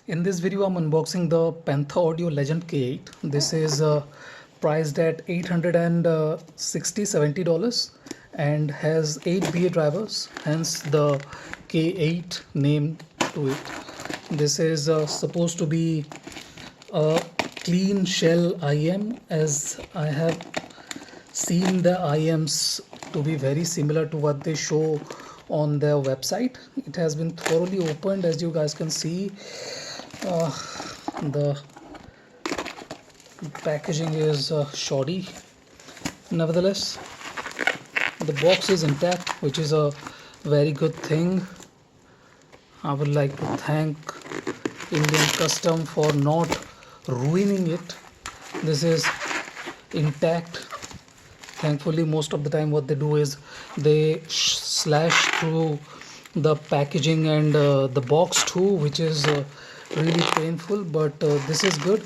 In this video, I'm unboxing the Panther Audio Legend K8. This is priced at $860-$70 and has 8 BA drivers, hence the K8 name to it. This is supposed to be a clean shell IM, as I have seen the IMs to be very similar to what they show on their website. It has been thoroughly opened, as you guys can see. The packaging is shoddy. Nevertheless, the box is intact, which is a very good thing. I would like to thank Indian Custom for not ruining it. This is intact. Thankfully, most of the time what they do is they slash through the packaging and the box too, which is really painful, but this is good.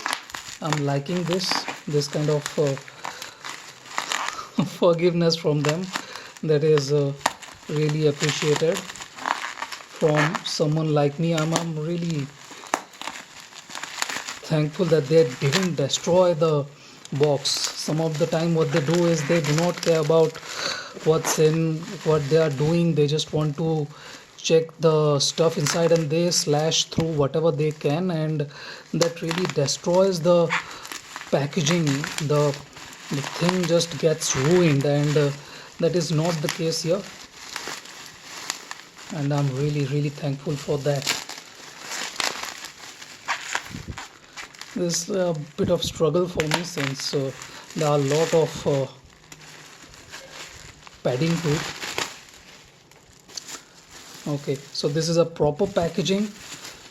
I'm liking this kind of forgiveness from them. That is really appreciated from someone like me. I'm really thankful that they didn't destroy the box. Some of the time what they do is they do not care about what's in, what they are doing. They just want to check the stuff inside and they slash through whatever they can, and that really destroys the packaging. The thing just gets ruined, and that is not the case here, and I'm really thankful for that. This is a bit of struggle for me since there are a lot of padding to it. Okay, so this is a proper packaging.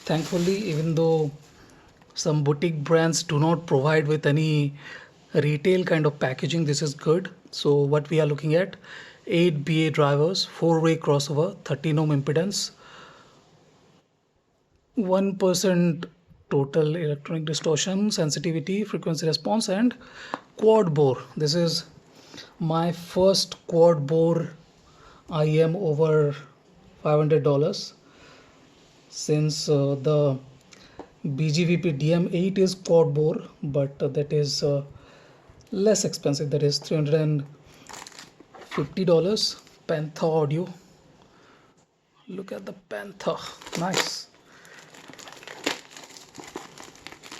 Thankfully, even though some boutique brands do not provide with any retail kind of packaging, this is good. So what we are looking at, 8 BA drivers, 4-way crossover, 13 ohm impedance, 1% total electronic distortion, sensitivity, frequency response, and quad bore. This is my first quad bore IM over $500, since the BGVP DM8 is quad bore, but that is less expensive. That is $350. Panther Audio. Look at the Panther. Nice.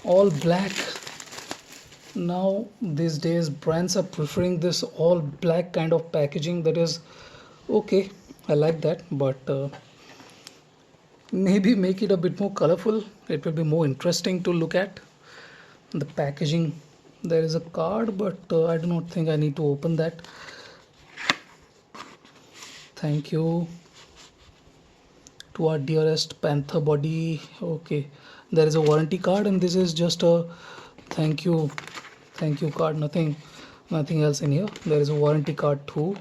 All black. Now these days brands are preferring this all black kind of packaging. That is okay, I like that, but maybe make it a bit more colorful. It will be more interesting to look at. The packaging, there is a card, but I do not think I need to open that. Thank you to our dearest Panther body. Okay, there is a warranty card, and this is just a thank you card. Nothing else in here. There is a warranty card too.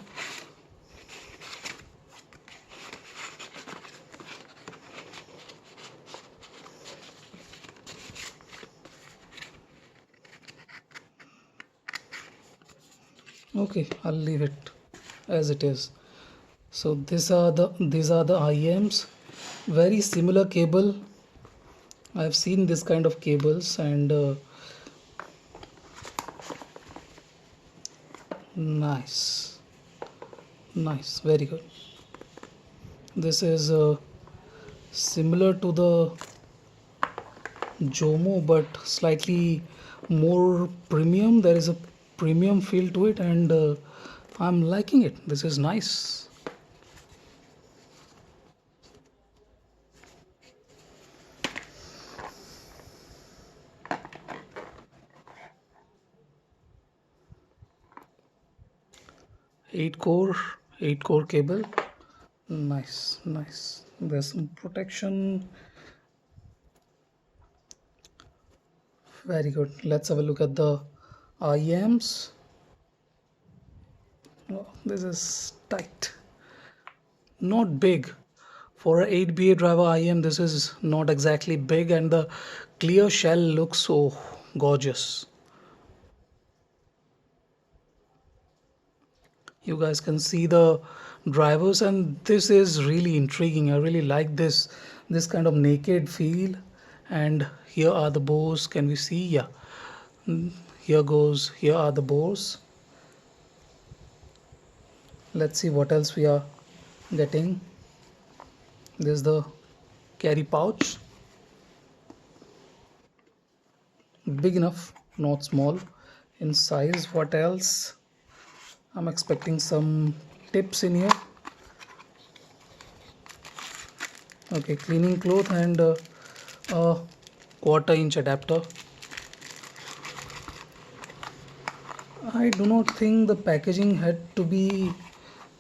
Okay, I'll leave it as it is. So these are the IMs. Very similar cable. I've seen this kind of cables, and nice, very good. This is similar to the Jomo, but slightly more premium. There is a premium feel to it, and I'm liking it. This is nice. Eight core cable. Nice. There's some protection. Very good. Let's have a look at the IMs. Oh, this is tight. Not big. For a 8 BA driver IM, this is not exactly big, and the clear shell looks so gorgeous. You guys can see the drivers, and this is really intriguing. I really like this kind of naked feel, And here are the bores. Can we see? Yeah. Here are the bores. Let's see what else we are getting. This is the carry pouch, big enough, not small in size. What else? I'm expecting some tips in here. Okay, cleaning cloth and a quarter-inch adapter. I do not think the packaging had to be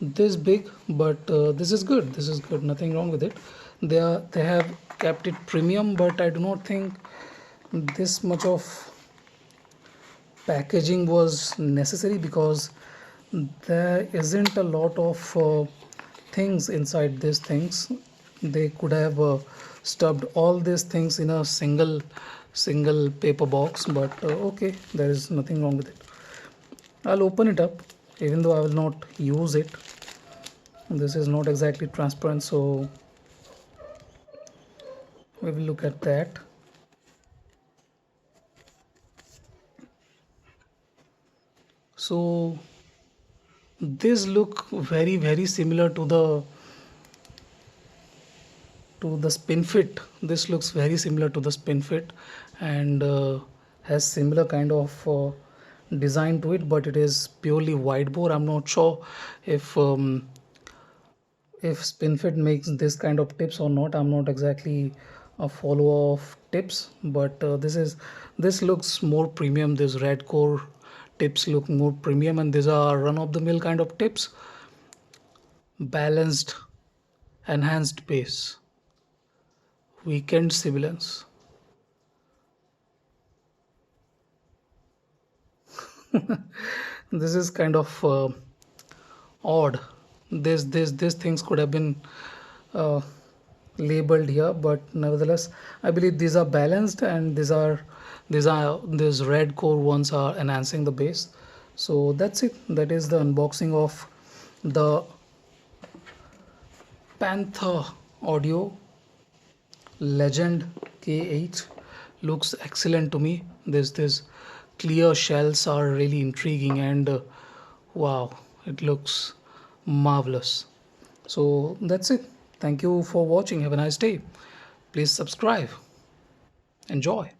this big, but this is good. This is good. Nothing wrong with it. They have kept it premium, but I do not think this much of packaging was necessary because there isn't a lot of things inside these things. They could have stuffed all these things in a single paper box, but okay, there is nothing wrong with it. I'll open it up even though I will not use it. This is not exactly transparent, so we will look at that. So this look very similar to the spin fit. This looks very similar to the spin fit and has similar kind of design to it, but it is purely wide bore. I'm not sure if spinfit makes this kind of tips or not. I'm not exactly a follower of tips, but this looks more premium. This red core tips look more premium, and these are run of the mill kind of tips. Balanced, enhanced base, weakened sibilance. This is kind of odd. These things could have been uh, labeled here, but nevertheless I believe these are balanced, and these red core ones are enhancing the base. So that's it. That is the unboxing of the Panther Audio Legend K8. Looks excellent to me. This clear shells are really intriguing, and wow, it looks marvelous. So that's it. Thank you for watching. Have a nice day. Please subscribe. Enjoy.